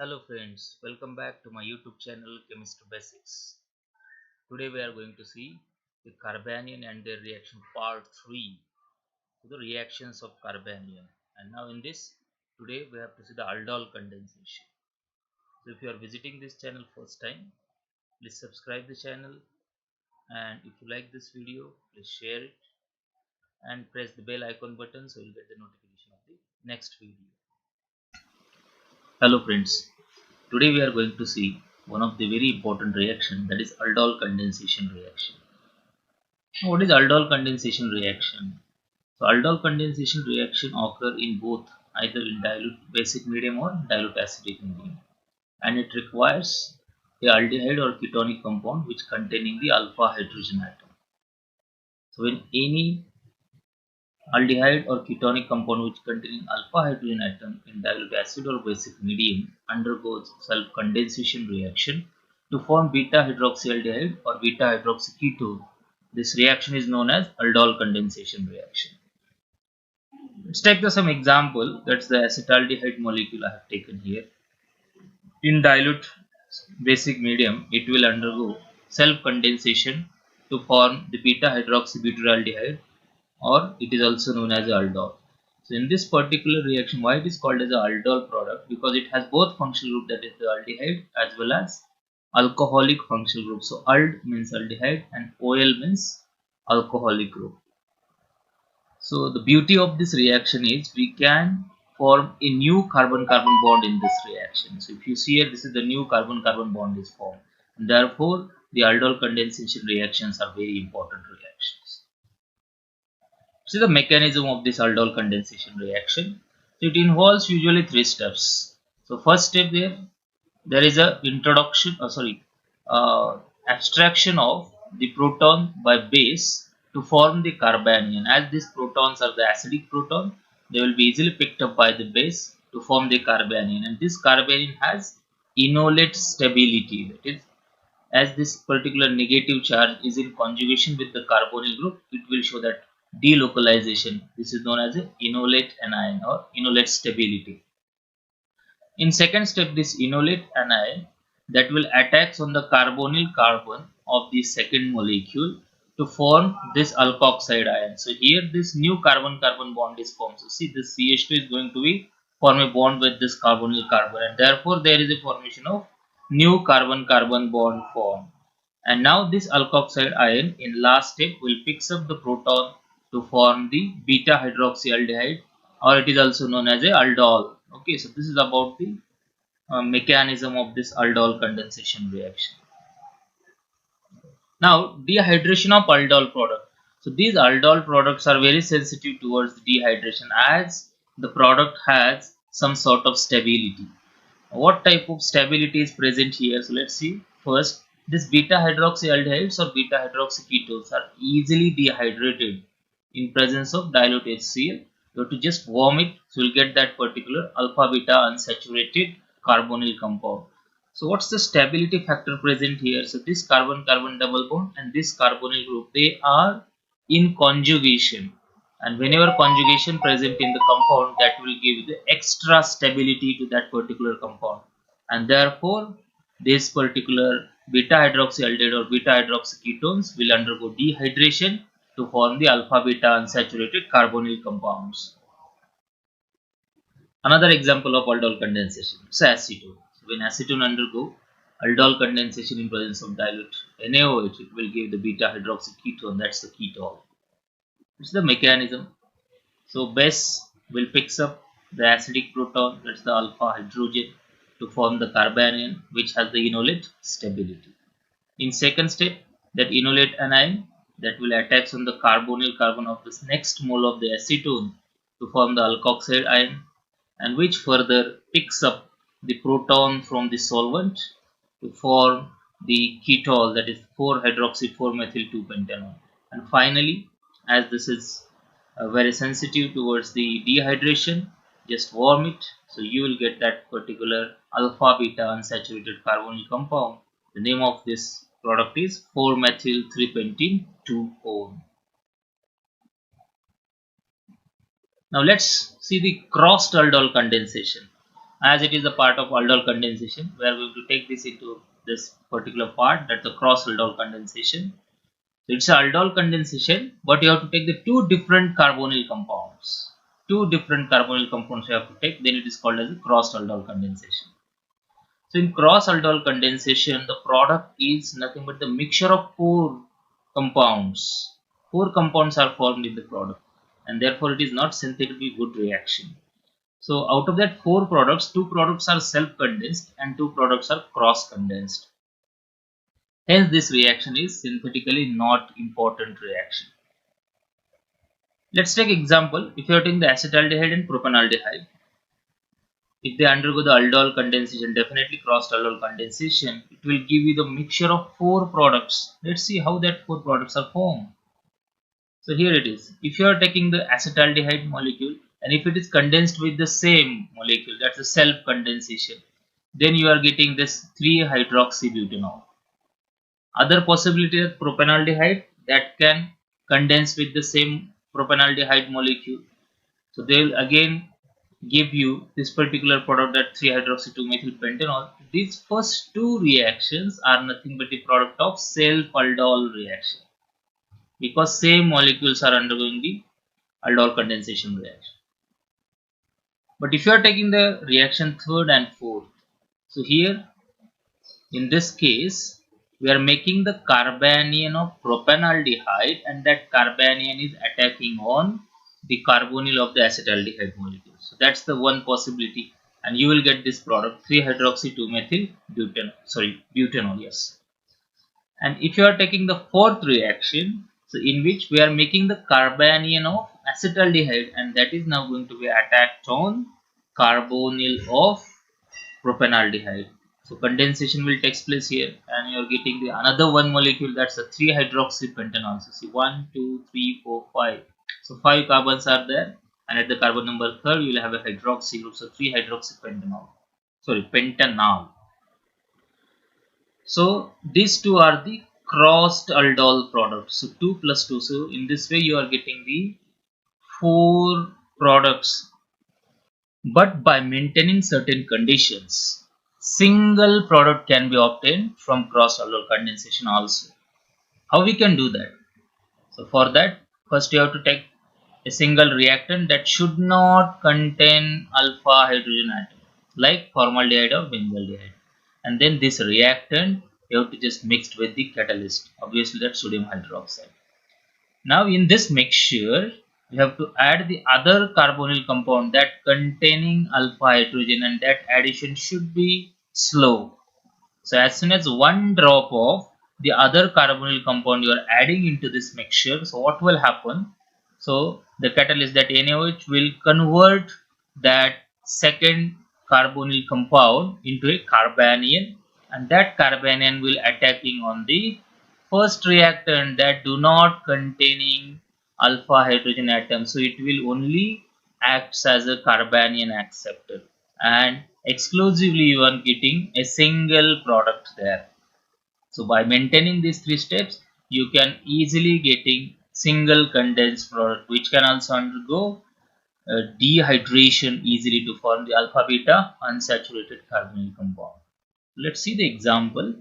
Hello friends, welcome back to my YouTube channel Chemistry Basics. Today we are going to see the carbanion and their reaction part 3 to the reactions of carbanion. And now in this, today we have to see the aldol condensation. So if you are visiting this channel first time, please subscribe the channel, and if you like this video, please share it and press the bell icon button so you'll get the notification of the next video. Hello friends, today we are going to see one of the very important reaction, that is aldol condensation reaction. What is aldol condensation reaction? So aldol condensation reaction occur in both either in dilute basic medium or dilute acidic medium, and it requires a aldehyde or ketonic compound which containing the alpha hydrogen atom. So when any aldehyde or ketonic compound which containing alpha hydrogen atom in dilute acid or basic medium undergoes self condensation reaction to form beta hydroxyaldehyde or beta hydroxyketone, this reaction is known as aldol condensation reaction. Let's take some example. That's the acetaldehyde molecule I have taken here. In dilute basic medium, it will undergo self condensation to form the beta hydroxybutyraldehyde, or it is also known as aldol. So in this particular reaction, why it is called as a aldol product? Because it has both functional group, that is the aldehyde, as well as alcoholic functional group. So ald means aldehyde and ol means alcoholic group. So the beauty of this reaction is we can form a new carbon-carbon bond in this reaction. So if you see here, this is the new carbon-carbon bond is formed. And therefore, the aldol condensation reactions are very important reactions. See the mechanism of this aldol condensation reaction. So it involves usually three steps. So first step, there is a abstraction of the proton by base to form the carbanion. As these protons are the acidic proton, they will be easily picked up by the base to form the carbanion, and this carbanion has enolate stability. That is, as this particular negative charge is in conjugation with the carbonyl group, it will show that delocalization. This is known as a enolate anion or enolate stability. In second step, this enolate anion that will attach on the carbonyl carbon of the second molecule to form this alkoxide ion. So here this new carbon-carbon bond is formed. So see, this CH2 is going to be form a bond with this carbonyl carbon, and therefore there is a formation of new carbon-carbon bond formed. And now this alkoxide ion in last step will picks up the proton to form the beta hydroxyaldehyde, or it is also known as a aldol. Okay, so this is about the mechanism of this aldol condensation reaction. Now dehydration of aldol product. So these aldol products are very sensitive towards dehydration, as the product has some sort of stability. What type of stability is present here? So let's see. First, this beta hydroxyaldehydes or beta hydroxyketones are easily dehydrated in presence of dilute HCl. You have to just warm it, so you'll get that particular alpha beta unsaturated carbonyl compound. So what's the stability factor present here? So this carbon-carbon double bond and this carbonyl group, they are in conjugation, and whenever conjugation present in the compound, that will give the extra stability to that particular compound, and therefore this particular beta hydroxyaldehyde or beta hydroxyketones will undergo dehydration to form the alpha beta unsaturated carbonyl compounds. Another example of aldol condensation is acetone. So when acetone undergo aldol condensation in presence of dilute NaOH, it will give the beta hydroxyketone, that's the ketol. It's the mechanism. So base will picks up the acidic proton, that's the alpha hydrogen, to form the carbanion, which has the enolate stability. In second step, that enolate anion that will attach on the carbonyl carbon of this next mole of the acetone to form the alkoxide ion, and which further picks up the proton from the solvent to form the ketol, that is 4-hydroxy 4-methyl 2-pentanone. And finally, as this is very sensitive towards the dehydration, just warm it, so you will get that particular alpha beta unsaturated carbonyl compound. The name of this product is 4-methyl 3-pentene 2-one. Now let's see the crossed aldol condensation. As it is a part of aldol condensation, we are going to take this into this particular part, that's the cross aldol condensation. So it's a aldol condensation, but you have to take the two different carbonyl compounds. Two different carbonyl compounds you have to take, then it is called as a cross aldol condensation. So in cross aldol condensation, the product is nothing but the mixture of four compounds. Four compounds are formed in the product, and therefore it is not synthetically good reaction. So out of that four products, two products are self-condensed and two products are cross-condensed. Hence this reaction is synthetically not important reaction. Let's take example. If you are taking the acetaldehyde and propanaldehyde, if they undergo the aldol condensation, definitely cross aldol condensation, it will give you the mixture of four products. Let's see how that four products are formed. So here it is. If you are taking the acetaldehyde molecule and if it is condensed with the same molecule, that's a self condensation, then you are getting this 3-hydroxybutanol. Other possibility is propanaldehyde that can condense with the same propanaldehyde molecule. So they will again give you this particular product, that 3-hydroxy-2-methylpentanol. These first two reactions are nothing but the product of self-aldol reaction, because same molecules are undergoing the aldol condensation reaction. But if you are taking the reaction third and fourth, so here in this case we are making the carbanion of propanaldehyde, and that carbanion is attacking on the carbonyl of the acetaldehyde molecule. So that's the one possibility, and you will get this product 3-hydroxy-2-methyl butanol. Yes. And if you are taking the fourth reaction, so in which we are making the carbanion of acetaldehyde, and that is now going to be attacked on carbonyl of propanaldehyde. So condensation will take place here, and you are getting the another one molecule, that's a 3-hydroxypentanol. So see 1, 2, 3, 4, 5. So 5 carbons are there, and at the carbon number third you will have a hydroxy group. So 3-hydroxypentanol. Sorry, pentanol. So these two are the crossed aldol products. So 2 plus 2. So in this way you are getting the 4 products. But by maintaining certain conditions, single product can be obtained from cross aldol condensation also. How we can do that? So for that, first you have to take a single reactant that should not contain alpha hydrogen atom, like formaldehyde or benzaldehyde. And then this reactant you have to just mix with the catalyst. Obviously that's sodium hydroxide. Now in this mixture, we have to add the other carbonyl compound that containing alpha hydrogen, and that addition should be slow. So as soon as one drop of the other carbonyl compound you are adding into this mixture, so what will happen? So the catalyst, that NaOH, will convert that second carbonyl compound into a carbanion, and that carbanion will attacking on the first reactant that do not containing alpha hydrogen atom. So it will only acts as a carbanion acceptor, and exclusively you are getting a single product there. So by maintaining these three steps, you can easily getting single condensed product, which can also undergo dehydration easily to form the alpha beta unsaturated carbonyl compound. Let's see the example.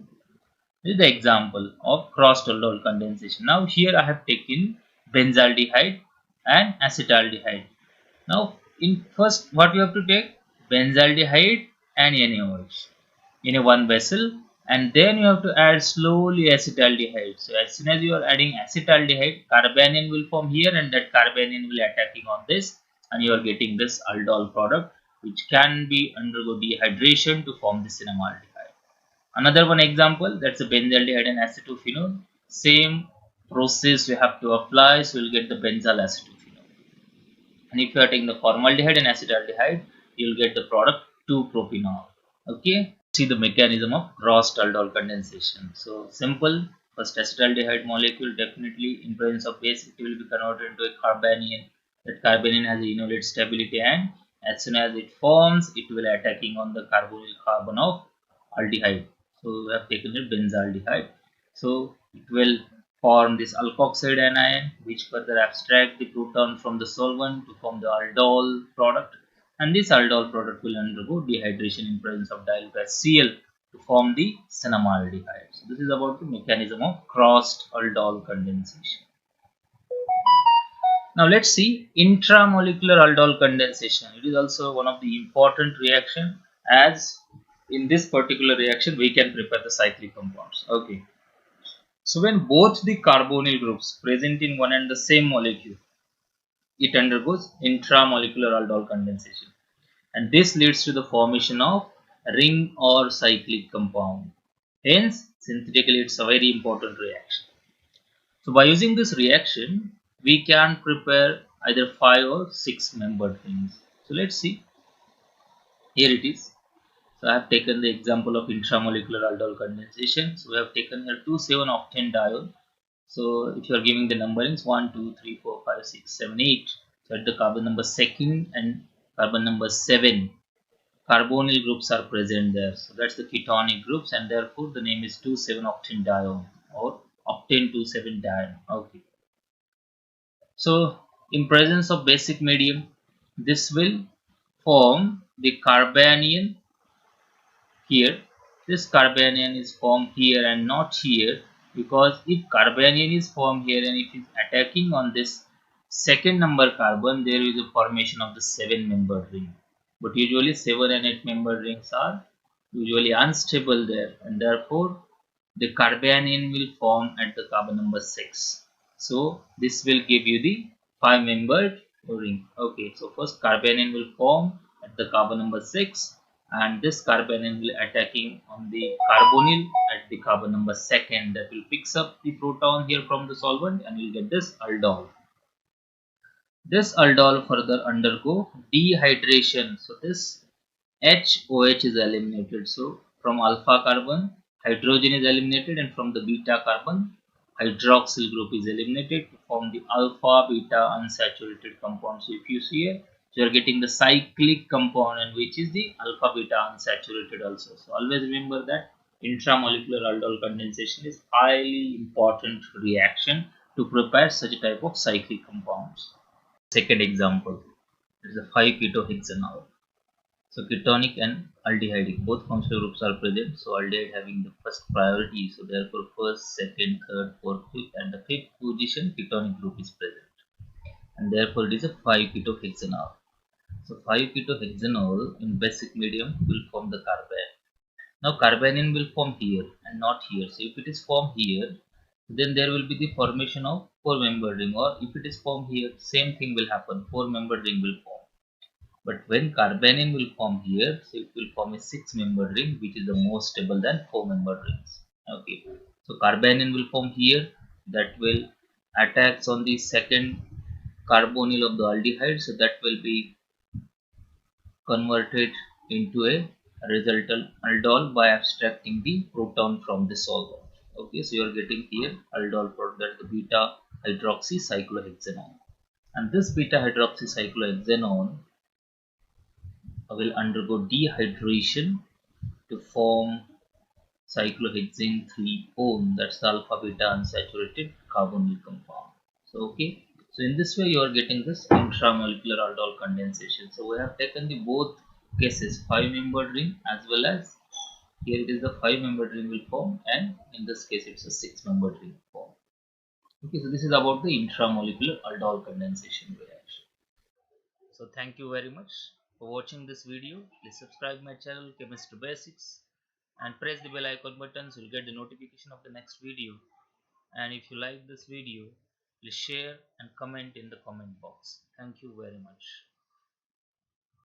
This is the example of cross aldol condensation. Now here I have taken benzaldehyde and acetaldehyde. Now in first what you have to take? Benzaldehyde and NaOH in a one vessel, and then you have to add slowly acetaldehyde. So as soon as you are adding acetaldehyde, carbanion will form here, and that carbanion will attacking on this, and you are getting this aldol product, which can be undergo dehydration to form the cinnamaldehyde. Another one example, that's a benzaldehyde and acetophenone. Same process we have to apply, so you'll get the benzyl acetophenone. And if you are taking the formaldehyde and acetaldehyde, you'll get the product 2-propanol. Okay, see the mechanism of cross aldol condensation. So simple. First, acetaldehyde molecule, definitely in presence of base, it will be converted into a carbanion. That carbanion has a enolate stability, and as soon as it forms, it will attacking on the carbonyl carbon of aldehyde. So we have taken it benzaldehyde. So it will form this alkoxide anion, which further abstract the proton from the solvent to form the aldol product, and this aldol product will undergo dehydration in presence of dilute HCl to form the cinnamaldehyde. So this is about the mechanism of crossed aldol condensation. Now let's see intramolecular aldol condensation. It is also one of the important reaction, as in this particular reaction we can prepare the cyclic compounds. Okay. So when both the carbonyl groups present in one and the same molecule, it undergoes intramolecular aldol condensation, and this leads to the formation of ring or cyclic compound. Hence, synthetically it's a very important reaction. So by using this reaction, we can prepare either 5 or 6 membered rings. So let's see. Here it is. So I have taken the example of intramolecular aldol condensation. So we have taken here 2,7-octane diol. So if you are giving the numberings 1, 2, 3, 4, 5, 6, 7, 8. So at the carbon number 2nd and carbon number 7, carbonyl groups are present there. So that's the ketonic groups, and therefore the name is 2,7-octane diol or octane 2,7-diol. Okay. So in presence of basic medium, this will form the carbanion here. This carbanion is formed here and not here, because if carbanion is formed here and if it is attacking on this second number carbon, there is a formation of the 7-membered ring. But usually 7 and 8-membered rings are usually unstable there, and therefore the carbanion will form at the carbon number 6. So this will give you the 5-membered ring. Okay, so first carbanion will form at the carbon number 6, and this carbanion will attacking on the carbonyl at the carbon number 2nd, that will picks up the proton here from the solvent and will get this aldol. This aldol further undergo dehydration. So this HOH is eliminated. So from alpha carbon, hydrogen is eliminated, and from the beta carbon, hydroxyl group is eliminated to form the alpha beta unsaturated compound. So if you see here, you are getting the cyclic compound, and which is the alpha beta unsaturated also. So always remember that intramolecular aldol condensation is highly important reaction to prepare such a type of cyclic compounds. Second example is the 5-ketohexanol. So ketonic and aldehydic, both functional groups are present. So aldehyde having the first priority. So therefore first, second, third, fourth, fifth, and the fifth position ketonic group is present. And therefore it is a 5-ketohexanol. So 5-ketohexanol in basic medium will form the carbanion. Now carbanion will form here and not here. So if it is formed here, then there will be the formation of 4-membered ring, or if it is formed here, same thing will happen, 4-membered ring will form. But when carbanion will form here, so it will form a 6-membered ring, which is the more stable than 4-membered rings. Okay, so carbanion will form here, that will attacks on the second carbonyl of the aldehyde, so that will be converted into a resultant aldol by abstracting the proton from the solvent. Okay, so you are getting here aldol product, that is the beta hydroxy cyclohexanone, and this beta hydroxy cyclohexanone will undergo dehydration to form cyclohexane 3-one, that's the alpha beta unsaturated carbonyl compound. So okay, so in this way you are getting this intramolecular aldol condensation. So we have taken the both cases, 5-membered ring as well as here it is the 5-membered ring will form, and in this case it's a 6-membered ring form. Okay, so this is about the intramolecular aldol condensation reaction. So thank you very much for watching this video. Please subscribe my channel Chemistry Basics and press the bell icon button so you'll get the notification of the next video. And if you like this video, please share and comment in the comment box. Thank you very much.